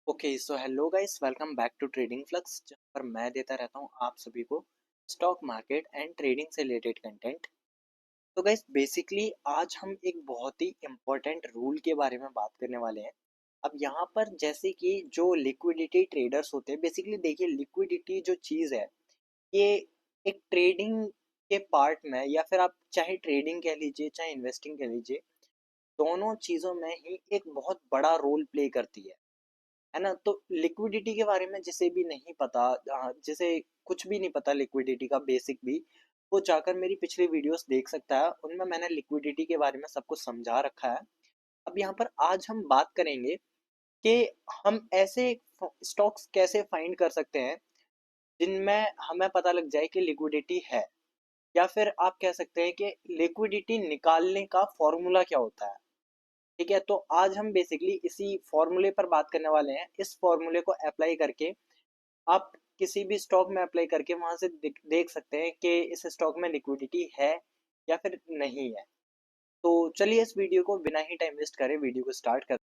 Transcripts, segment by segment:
Okay so hello guys, welcome back to trading flux, जहाँ पर मैं देता रहता हूँ आप सभी को स्टॉक मार्केट एंड ट्रेडिंग से रिलेटेड कंटेंट। तो गाइस बेसिकली आज हम एक बहुत ही इम्पोर्टेंट रूल के बारे में बात करने वाले हैं। अब यहाँ पर जैसे कि जो लिक्विडिटी ट्रेडर्स होते हैं, बेसिकली देखिए लिक्विडिटी जो चीज़ है ये एक ट्रेडिंग के पार्ट में, या फिर आप चाहे ट्रेडिंग कह लीजिए चाहे इन्वेस्टिंग कह लीजिए, दोनों चीज़ों में ही एक बहुत बड़ा रोल प्ले करती है ना? तो लिक्विडिटी के बारे में जिसे भी नहीं पता, जिसे कुछ भी नहीं पता लिक्विडिटी का बेसिक भी, वो जाकर मेरी पिछली वीडियोस देख सकता है। उनमें मैंने लिक्विडिटी के बारे में सब कुछ समझा रखा है। अब यहाँ पर आज हम बात करेंगे कि हम ऐसे स्टॉक्स कैसे फाइंड कर सकते हैं जिनमें हमें पता लग जाए कि लिक्विडिटी है, या फिर आप कह सकते हैं कि लिक्विडिटी निकालने का फॉर्मूला क्या होता है। ठीक है, तो आज हम बेसिकली इसी फॉर्मूले पर बात करने वाले हैं। इस फॉर्मूले को अप्लाई करके आप किसी भी स्टॉक में अप्लाई करके वहां से देख सकते हैं कि इस स्टॉक में लिक्विडिटी है या फिर नहीं है। तो चलिए इस वीडियो को बिना ही टाइम वेस्ट करे वीडियो को स्टार्ट कर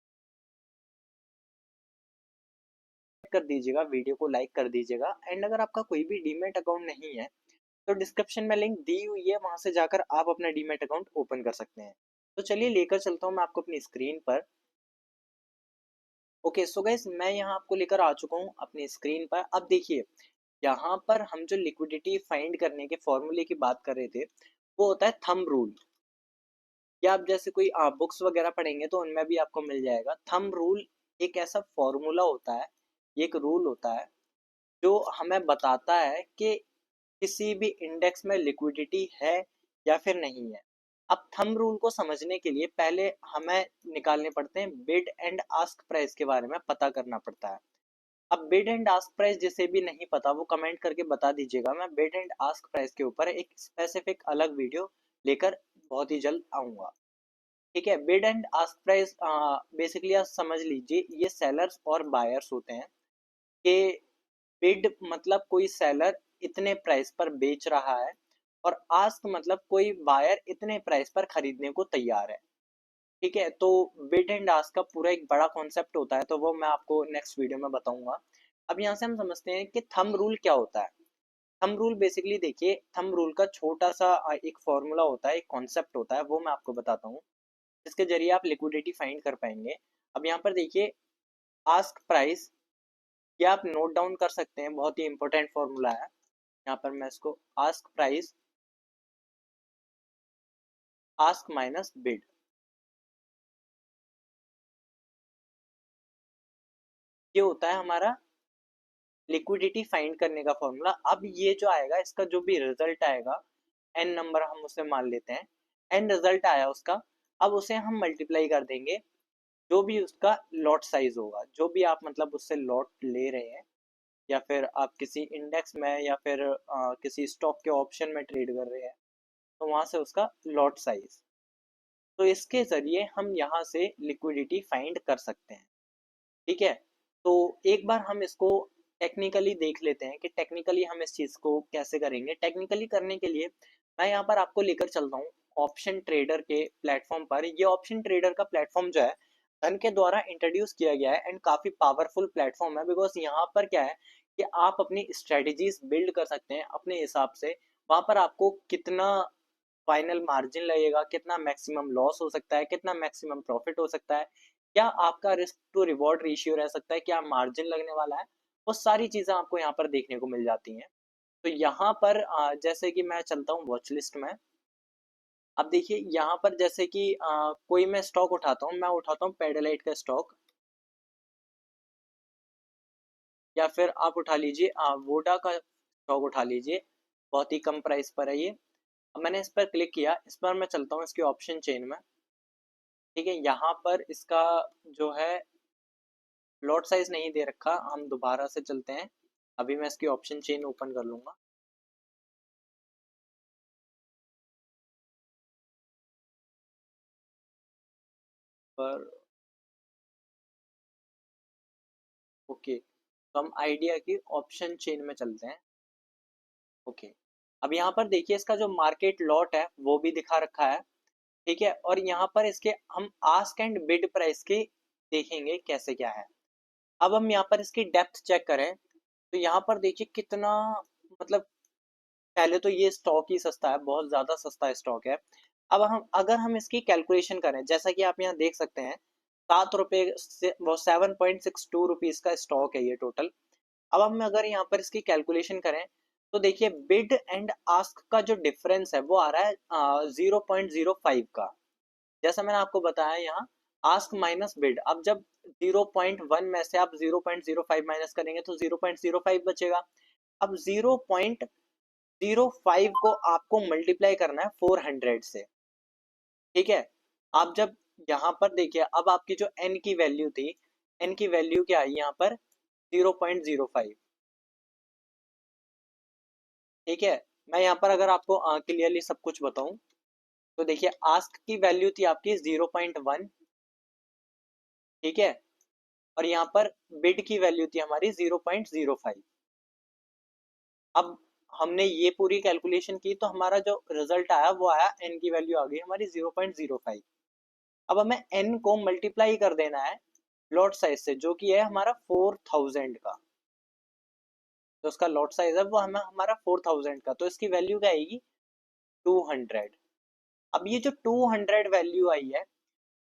दीजिएगा, वीडियो को लाइक कर दीजिएगा। एंड अगर आपका कोई भी डीमेट अकाउंट नहीं है तो डिस्क्रिप्शन में लिंक दी हुई है, वहां से जाकर आप अपना डीमेट अकाउंट ओपन कर सकते हैं। तो चलिए लेकर चलता हूँ मैं आपको अपनी स्क्रीन पर। ओके सो गाइस, मैं यहाँ आपको लेकर आ चुका हूँ अपनी स्क्रीन पर। अब देखिए, यहाँ पर हम जो लिक्विडिटी फाइंड करने के फॉर्मूले की बात कर रहे थे वो होता है थंब रूल। या आप जैसे कोई बुक्स वगैरह पढ़ेंगे तो उनमें भी आपको मिल जाएगा। थंब रूल एक ऐसा फॉर्मूला होता है, एक रूल होता है जो हमें बताता है कि किसी भी इंडेक्स में लिक्विडिटी है या फिर नहीं है। अब थंब रूल को समझने के लिए पहले हमें निकालने पड़ते हैं बिड एंड आस्क प्राइस के बारे में पता करना पड़ता है। अब बिड एंड आस्क प्राइस जिसे भी नहीं पता वो कमेंट करके बता दीजिएगा, मैं बिड एंड आस्क प्राइस के ऊपर एक स्पेसिफिक अलग वीडियो लेकर बहुत ही जल्द आऊंगा। ठीक है, bid and ask price basically आप समझ लीजिए ये सेलर्स और बायर्स होते हैं कि बिड मतलब कोई सेलर इतने प्राइस पर बेच रहा है और आस्क मतलब कोई बायर इतने प्राइस पर खरीदने को तैयार है। ठीक है, तो बिड एंड आस्क का पूरा एक बड़ा कॉन्सेप्ट होता है, तो वो मैं आपको नेक्स्ट वीडियो में बताऊंगा। अब यहाँ से हम समझते हैं कि थंब रूल क्या होता है। थंब रूल बेसिकली देखिए, थंब रूल का छोटा सा एक फॉर्मूला होता है, एक कॉन्सेप्ट होता है, वो मैं आपको बताता हूँ जिसके जरिए आप लिक्विडिटी फाइंड कर पाएंगे। अब यहाँ पर देखिए, आस्क प्राइस, ये आप नोट डाउन कर सकते हैं, बहुत ही इंपॉर्टेंट फॉर्मूला है। यहाँ पर मैं इसको ask price, ask minus bid, ये होता है हमारा लिक्विडिटी फाइंड करने का फॉर्मूला। अब ये जो आएगा, इसका जो भी रिजल्ट आएगा, एन नंबर हम उसे मान लेते हैं, एन रिजल्ट आया उसका, अब उसे हम मल्टीप्लाई कर देंगे जो भी उसका लॉट साइज होगा, जो भी आप मतलब उससे लॉट ले रहे हैं, या फिर आप किसी इंडेक्स में या फिर किसी स्टॉक के ऑप्शन में ट्रेड कर रहे हैं तो वहां से उसका लॉट साइज। तो इसके जरिए हम यहाँ से लिक्विडिटी फाइंड कर सकते हैं। ठीक है, तो एक बार हम इसको टेक्निकली देख लेते हैं कि टेक्निकली हम इस चीज को कैसे करेंगे। टेक्निकली करने के लिए मैं यहाँ पर आपको लेकर चलता हूँ ऑप्शन ट्रेडर के प्लेटफॉर्म पर। ये ऑप्शन ट्रेडर का प्लेटफॉर्म जो है धन के द्वारा इंट्रोड्यूस किया गया है एंड काफी पावरफुल प्लेटफॉर्म है, बिकॉज यहाँ पर क्या है कि आप अपनी स्ट्रेटेजीज बिल्ड कर सकते हैं अपने हिसाब से। वहां पर आपको कितना फाइनल मार्जिन लगेगा, कितना मैक्सिमम लॉस हो सकता है, कितना मैक्सिमम प्रॉफिट हो सकता है, क्या आपका रिस्क टू रिवॉर्ड रेशियो रह सकता है, क्या मार्जिन लगने वाला है, वो सारी चीजें आपको यहाँ पर देखने को मिल जाती हैं। तो यहाँ पर जैसे कि मैं चलता हूँ वॉच लिस्ट में। अब देखिए यहाँ पर जैसे कि कोई मैं स्टॉक उठाता हूँ, मैं उठाता हूँ पेडलाइट का स्टॉक, या फिर आप उठा लीजिए वोडा का स्टॉक उठा लीजिए, बहुत ही कम प्राइस पर है ये। अब मैंने इस पर क्लिक किया, इस पर मैं चलता हूँ इसके ऑप्शन चेन में। ठीक है, यहाँ पर इसका जो है लॉट साइज नहीं दे रखा, हम दोबारा से चलते हैं। अभी मैं इसकी ऑप्शन चेन ओपन कर लूंगा। पर ओके, तो हम आइडिया की ऑप्शन चेन में चलते हैं। ओके, अब यहाँ पर देखिए इसका जो मार्केट लॉट है वो भी दिखा रखा है। ठीक है, और यहाँ पर इसके हम आस्क एंड बिड प्राइस की देखेंगे कैसे क्या है। अब हम यहाँ पर इसकी डेप्थ चेक करें तो यहाँ पर देखिए कितना, मतलब पहले तो ये स्टॉक ही सस्ता है, बहुत ज्यादा सस्ता स्टॉक है। अब हम अगर हम इसकी कैलकुलेशन करें, जैसा कि आप यहाँ देख सकते हैं, 7 रुपए से वो 7.62 रुपीज का स्टॉक है ये टोटल। अब हम अगर यहाँ पर इसकी कैलकुलेशन करें तो देखिए बिड एंड आस्क का जो डिफरेंस है वो आ रहा है 0.05 का। जैसा मैंने आपको बताया यहाँ, आस्क माइनस बिड, अब जब 0.1 में से आप 0.05 माइनस करेंगे तो 0.05 बचेगा। अब 0.05 को आपको मल्टीप्लाई करना है 400 से, ठीक है। आप जब यहाँ पर देखिए, अब आपकी जो n की वैल्यू थी, n की वैल्यू क्या आई यहाँ पर 0.05, ठीक है। मैं यहाँ पर अगर आपको क्लियरली सब कुछ बताऊं तो देखिए आस्क की वैल्यू थी आपकी 0.1, ठीक है, और यहाँ पर बिड की वैल्यू थी हमारी 0.05। अब हमने ये पूरी कैलकुलेशन की तो हमारा जो रिजल्ट आया वो आया, n की वैल्यू आ गई हमारी 0.05। अब हमें n को मल्टीप्लाई कर देना है लॉट साइज से, जो कि है हमारा 4000 का। जो उसका लॉट साइज है वो हमें हमारा 4000 का, तो इसकी वैल्यू क्या आएगी 200। अब ये जो 200 वैल्यू आई है,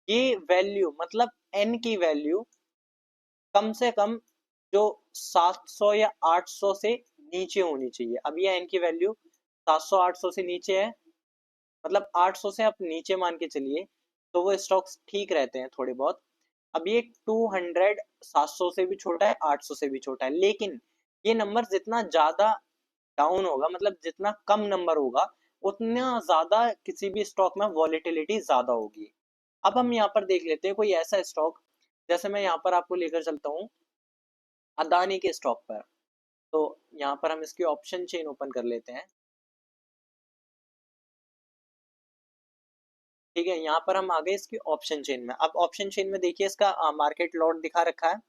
ये वैल्यू मतलब n की वैल्यू कम से कम जो 700 या 800 से नीचे होनी चाहिए। अब ये n की वैल्यू 700-800 से नीचे है, मतलब 800 से आप नीचे मान के चलिए तो वो स्टॉक्स ठीक रहते हैं थोड़े बहुत। अब ये 200 700 से भी छोटा है, 800 से भी छोटा है, लेकिन ये नंबर जितना ज्यादा डाउन होगा, मतलब जितना कम नंबर होगा, उतना ज्यादा किसी भी स्टॉक में वॉलेटिलिटी ज्यादा होगी। अब हम यहाँ पर देख लेते हैं कोई ऐसा स्टॉक, जैसे मैं यहाँ पर आपको लेकर चलता हूँ अदानी के स्टॉक पर। तो यहाँ पर हम इसकी ऑप्शन चेन ओपन कर लेते हैं, ठीक है। यहाँ पर हम आ गए इसकी ऑप्शन चेन में। अब ऑप्शन चेन में देखिए इसका मार्केट लॉट दिखा रखा है।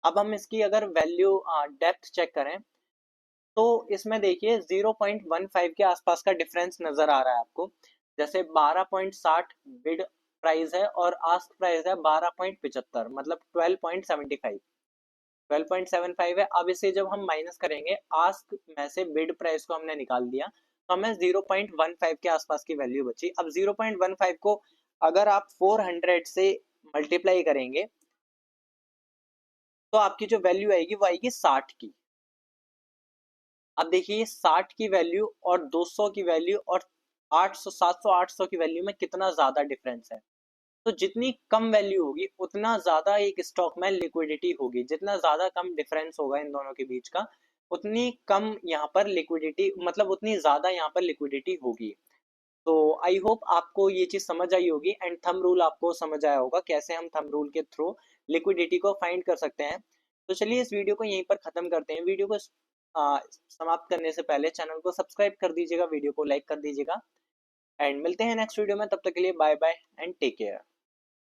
अब हम इसकी अगर वैल्यू डेप्थ चेक करें तो इसमें देखिए 0.15 के आसपास का डिफरेंस नजर आ रहा है आपको। जैसे 12.60 बिड प्राइस है और आस्क प्राइस है 12.75, मतलब 12.75, 12.75 है। अब इसे जब हम माइनस करेंगे, आस्क में से बिड प्राइस को हमने निकाल दिया तो हमें 0.15 के आसपास की वैल्यू बची। अब 0.15 को अगर आप 400 से मल्टीप्लाई करेंगे तो आपकी जो वैल्यू आएगी वो आएगी 60 की। अब देखिए 60 की वैल्यू और 200 की वैल्यू और 800 700 800 की वैल्यू में कितना ज्यादा डिफरेंस है। तो जितनी कम वैल्यू होगी उतना ज्यादा एक स्टॉक में लिक्विडिटी होगी, जितना ज्यादा कम डिफरेंस होगा इन दोनों के बीच का, उतनी कम यहाँ पर लिक्विडिटी, मतलब उतनी ज्यादा यहाँ पर लिक्विडिटी होगी। तो आई होप आपको ये चीज समझ आई होगी एंड थंब रूल आपको समझ आया होगा कैसे हम थंब रूल के थ्रू लिक्विडिटी को फाइंड कर सकते हैं। तो चलिए इस वीडियो को यहीं पर खत्म करते हैं। वीडियो को समाप्त करने से पहले चैनल को सब्सक्राइब कर दीजिएगा, वीडियो को लाइक कर दीजिएगा, एंड मिलते हैं नेक्स्ट वीडियो में। तब तक के लिए bye bye and take care.